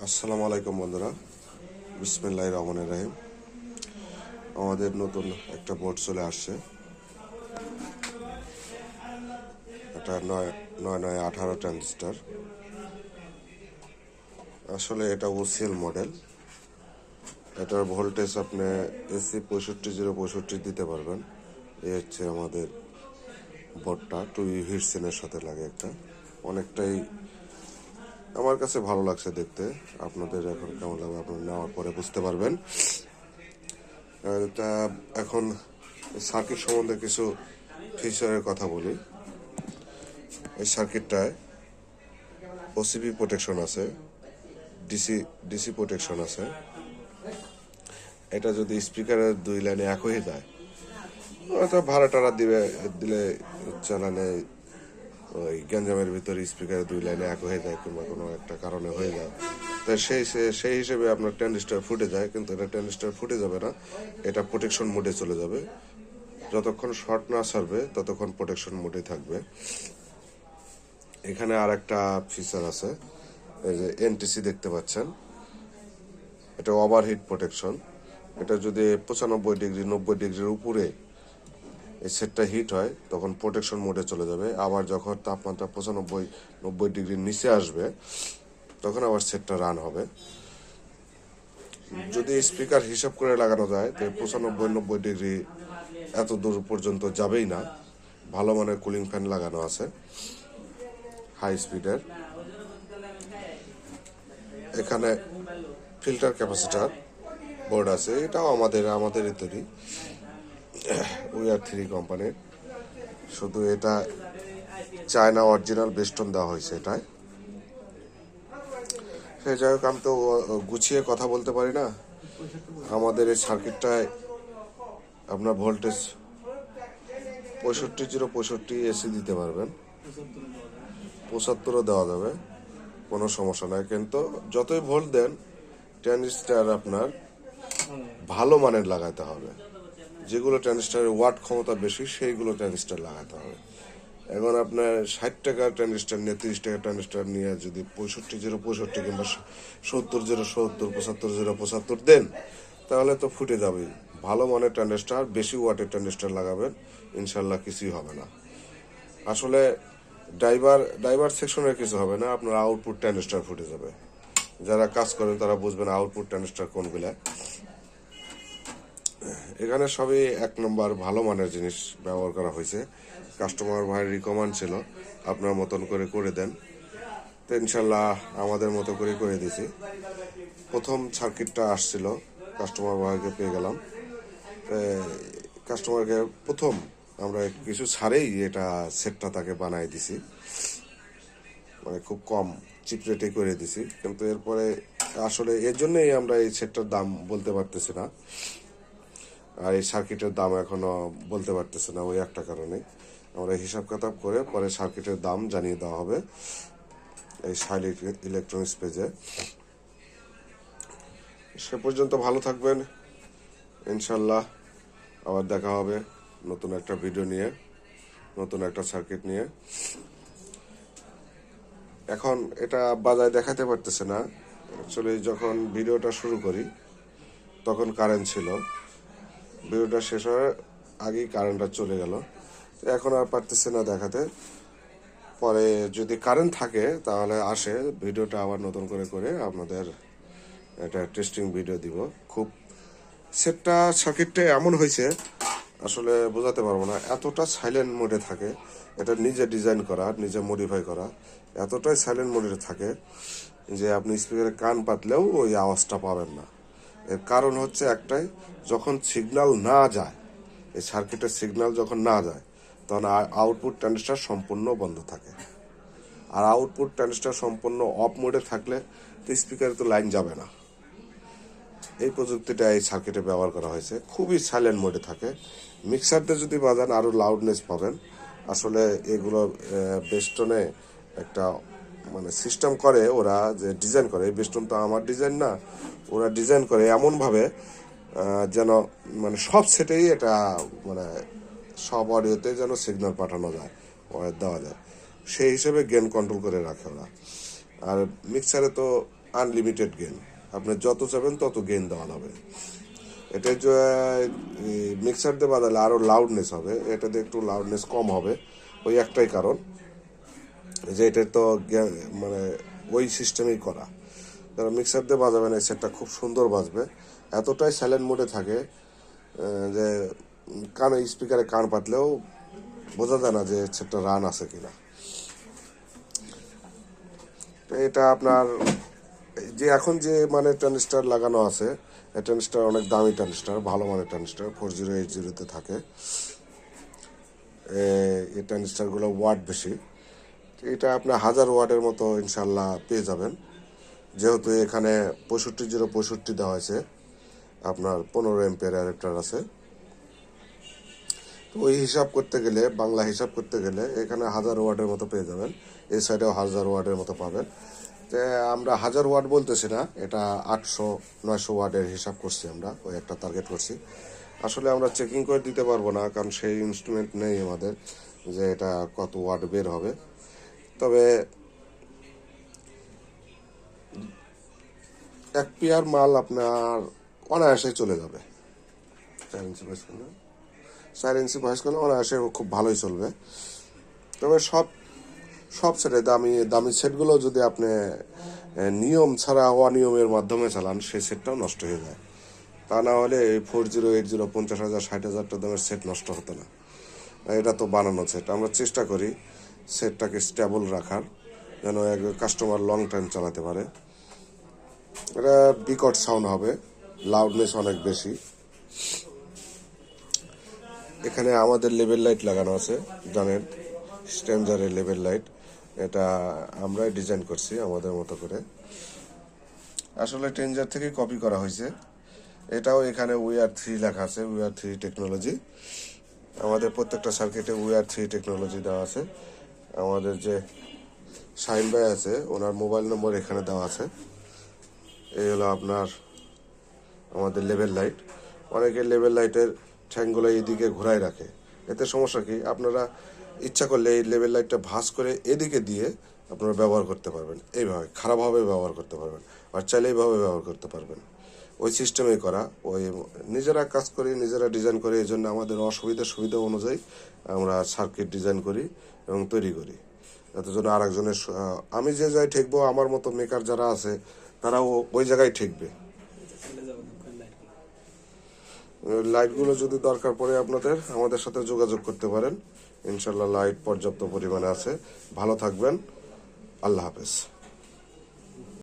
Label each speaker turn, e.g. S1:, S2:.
S1: আসসালামু আলাইকুম বন্ধুরা, বিসমিল্লাহির রহমানির রহিম। আমাদের নতুন একটা বোর্ড চলে আসছে, এটা 9918 ট্রানজিস্টার। আসলে এটা ওসিএল মডেল। এটার ভোল্টেজ আপনি এসি 65 065 দিতে পারবেন। এই হচ্ছে আমাদের বোর্ডটা, টুই হিটসেনের সাথে লাগে একটা। অনেকটাই আমার কাছে ভালো লাগছে দেখতে। আপনাদের এখন কেমন লাগবে আপনারা নেওয়ার পরে বুঝতে পারবেন। এটা এখন সার্কিট সম্বন্ধে কিছু ফিচারের কথা বলি। এই সার্কিটটায় ওসিবি প্রোটেকশন আছে, ডিসি প্রোটেকশন আছে। এটা যদি স্পিকারের দুই লাইনে এক হয়ে যায়, হয়তো ভাড়া টাড়া দিলে চালানে ওই গ্যাঞ্জামের ভিতরে স্পিকারের দুই লাইনে এক হয়ে যায় কিংবা কোনো একটা কারণে হয়ে যায়, তাই সেই হিসেবে আপনার ট্রানজিস্টার ফুটে যায়। কিন্তু এটা ট্রানজিস্টার ফুটে যাবে না, এটা প্রোটেকশন মোডে চলে যাবে। যতক্ষণ শর্ট না সারবে ততক্ষণ প্রোটেকশন মোডে থাকবে। এখানে আর একটা ফিচার আছে, এই যে এনটিসি দেখতে পাচ্ছেন, এটা ওভারহিট প্রোটেকশন। এটা যদি 95 ডিগ্রি 90 ডিগ্রির উপরে এই সেটটা হিট হয় তখন প্রোটেকশন মোডে চলে যাবে। আবার যখন তাপমাত্রা 95-90 ডিগ্রির নিচে আসবে তখন আবার সেটটা রান হবে। যদি স্পিকার হিসাব করে লাগানো যায় তো 95-90 ডিগ্রি এত দূর পর্যন্ত যাবেই না। ভালো মানের কুলিং ফ্যান লাগানো আছে হাই স্পিডের। এখানে ফিল্টার ক্যাপাসিটার বোর্ড আছে, এটাও আমাদেরই তৈরি, উইআর 3 কোম্পানির। শুধু এটা চায়না অরিজিনাল বেস্টন দেওয়া হয়েছে এটায়। সে যাই হোক, আমি তো গুছিয়ে কথা বলতে পারি না। আমাদের এই সার্কিটটায় আপনার ভোল্টেজ 65 065 এসি দিতে পারবেন, 75ও দেওয়া যাবে, কোনো সমস্যা নাই। কিন্তু যতই ভোল্ট দেন ট্রানজিস্টার আপনার ভালো মানের লাগাতে হবে। যেগুলো ট্রানজিস্টারের ওয়াট ক্ষমতা বেশি সেইগুলো ট্রানজিস্টার লাগাতে হবে। এখন আপনার 60 টাকার ট্রানজিস্টার নিয়ে 30 টাকার ট্রানজিস্টার নিয়ে যদি 65 065 কিংবা 70 070 75 075 দেন তাহলে তো ফুটে যাবেই। ভালো মানের ট্রানজিস্টার, বেশি ওয়াটের ট্রানজিস্টার লাগাবেন, ইনশাল্লাহ কিছুই হবে না। আসলে ড্রাইভার সেকশনের কিছু হবে না, আপনার আউটপুট ট্রানজিস্টার ফুটে যাবে। যারা কাজ করেন তারা বুঝবেন আউটপুট ট্রানজিস্টার কোনগুলা। এখানে সবই 1 নম্বর ভালো মানের জিনিস ব্যবহার করা হয়েছে। কাস্টমার ভাইয়ের রিকমেন্ড ছিল আপনার মতন করে দেন, তো ইনশাল্লাহ আমাদের মতো করে দিয়েছি। প্রথম সার্কিটটা আসছিল, কাস্টমার ভাইকে পেয়ে গেলাম। কাস্টমারকে প্রথম আমরা কিছু ছাড়েই এটা সেটটা তাকে বানাই দিছি, মানে খুব কম চিপ রেটে করে দিছি। কিন্তু এরপরে আসলে এর জন্যই আমরা এই সেটটার দাম বলতে পারতেছি না, আর এই সার্কিটের দাম এখনো বলতে পারতেছে না। ওই একটা কারণে আমরা হিসাব কিতাব করে পরে সার্কিটের দাম জানিয়ে দেওয়া হবে এই সাইল ইলেকট্রনিক্স পেজে। সে পর্যন্ত ভালো থাকবেন, ইনশাল্লাহ আবার দেখা হবে নতুন একটা ভিডিও নিয়ে, নতুন একটা সার্কিট নিয়ে। এখন এটা বাজায় দেখাতে পারতেছে না। অ্যাকচুয়ালি যখন ভিডিওটা শুরু করি তখন কারেন্ট ছিল, ভিডিওটা শেষ হওয়ার আগেই কারেন্টটা চলে গেল, এখন আর পারতেছে না দেখাতে। পরে যদি কারেন্ট থাকে তাহলে আসে ভিডিওটা আবার নতুন করে আপনাদের একটা টেস্টিং ভিডিও দিব। খুব সেটটা সার্কিটটা এমন হয়েছে আসলে বোঝাতে পারবো না, এতটা সাইলেন্ট মোডে থাকে। এটা নিজে ডিজাইন করা, নিজে মডিফাই করা, এতটাই সাইলেন্ট মোডে থাকে যে আপনি স্পিকারে কান পাতলেও ওই আওয়াজটা পাবেন না। এর কারণ হচ্ছে একটাই, যখন সিগন্যাল না যায়, এই সার্কিটের সিগন্যাল যখন না যায় তখন আউটপুট ট্রানজিস্টার সম্পূর্ণ বন্ধ থাকে। আর আউটপুট ট্রানজিস্টার সম্পূর্ণ অফ মোডে থাকলে তো স্পিকারে তো লাইন যাবে না। এই প্রযুক্তিটা এই সার্কিটে ব্যবহার করা হয়েছে, খুবই সাইলেন্ট মোডে থাকে। মিক্সারতে যদি বাজান আরও লাউডনেস পাবেন। আসলে এগুলো বেস্টনে একটা মানে সিস্টেম করে ওরা, যে ডিজাইন করে, এই বেস্টন তো আমার ডিজাইন না, ওরা ডিজাইন করে এমনভাবে যেন মানে সব সেটেই এটা মানে সব অডিওতে যেন সিগন্যাল পাঠানো যায়, দেওয়া যায়, সেই হিসেবে গেন কন্ট্রোল করে রাখে ওরা। আর মিক্সারে তো আনলিমিটেড গেইন, আপনি যত চাবেন তত গেইন দেওয়া যাবে। এটা যে মিক্সার দিয়ে বাজালে আরও লাউডনেস হবে, এটাতে একটু লাউডনেস কম হবে। ওই একটাই কারণ যে এটা তো মানে ওই সিস্টেমেই করা। যারা মিক্সার দিয়ে বাজাবেন এই সেটটা খুব সুন্দর বাজবে, এতটাই সাইলেন্ট মোডে থাকে যে কানে স্পিকারে কান পাতলেও বোঝা যায় না যে সেটটা রান আছে কিনা। তো এটা আপনার যে এখন যে মানে ট্রানজিস্টার লাগানো আছে, এই ট্রানজিস্টার অনেক দামি ট্রানজিস্টার, ভালো মানের ট্রানজিস্টার 4080-তে থাকে। এই ট্রানজিস্টারগুলো ওয়াট বেশি, এটা আপনার 1000 ওয়াটের মতো ইনশাল্লাহ পেয়ে যাবেন, যেহেতু এখানে 6565 দেওয়া হয়েছে, আপনার 15 এম্পিয়ার অ্যাডাপ্টার আছে। তো ওই হিসাব করতে গেলে, বাংলা হিসাব করতে গেলে এখানে 1000 ওয়াটের মতো পেয়ে যাবেন, এই সাইডেও 1000 ওয়াটের মতো পাবেন। তো আমরা 1000 ওয়াট বলতেছি না, এটা 800-900 ওয়াটের হিসাব করছি, আমরা ওই একটা টার্গেট করছি। আসলে আমরা চেকিং করে দিতে পারবো না, কারণ সেই ইনস্ট্রুমেন্ট নেই আমাদের যে এটা কত ওয়াট বের হবে। তবে 1 পেয়ার মাল আপনার অনায়াসে চলে যাবে। 4 ইঞ্চি ভয়েস করলে অনায়াসে খুব ভালোই চলবে। তবে সব সেটে দামি সেটগুলো যদি আপনি নিয়ম ছাড়া অনিয়মের মাধ্যমে চালান, সেই সেটটাও নষ্ট হয়ে যায়। তা না হলে এই 4080 50,000 60,000 দামের সেট নষ্ট হতো না। এটা তো বানানো সেট, আমরা চেষ্টা করি সেটটাকে স্টেবল রাখার, যেন এক কাস্টমার লং টাইম চালাতে পারে। এটা বিকট সাউন্ড হবে, লাউডনেস অনেক বেশি। এখানে আমাদের লেভেল লাইট লাগানো আছে, জানেন স্ট্যান্ডার্ডের লেভেল লাইট, এটা আমরাই ডিজাইন করছি আমাদের মতো করে। আসলে টেনজার থেকে কপি করা হয়েছে। এটাও এখানে UR3 লেখা আছে, UR3 টেকনোলজি। আমাদের প্রত্যেকটা সার্কিটে UR3 টেকনোলজি দেওয়া আছে। আমাদের যে শাহিন ভাই আছে, ওনার মোবাইল নম্বর এখানে দেওয়া আছে। এই হলো আপনার আমাদের লেভেল লাইট। অনেকে লেভেল লাইটের ঠ্যাংগুলো এইদিকে ঘোরায় রাখে, এতে সমস্যা কি, আপনারা ইচ্ছা করলে এই লেভেল লাইটটা ভাঁজ করে এদিকে দিয়ে আপনারা ব্যবহার করতে পারবেন, এইভাবে খারাপভাবে ব্যবহার করতে পারবেন, আর চাইলে এইভাবে ব্যবহার করতে পারবেন। ওই সিস্টেমেই করা, ওই নিজেরা কাজ করি, নিজেরা ডিজাইন করি, এই জন্য আমাদের সুবিধা অনুযায়ী আমরা সার্কিট ডিজাইন করি এবং তৈরি করি। এত জন্য আর একজনের আমি যে জায়গায় ঠেকবো, আমার মতো মেকার যারা আছে তারাও ওই জায়গায় ঠেকবে। লাইটগুলো যদি দরকার পড়ে আপনাদের, আমাদের সাথে যোগাযোগ করতে পারেন। ইনশাল্লাহ লাইট পর্যাপ্ত পরিমাণে আছে। ভালো থাকবেন, আল্লাহ হাফেজ।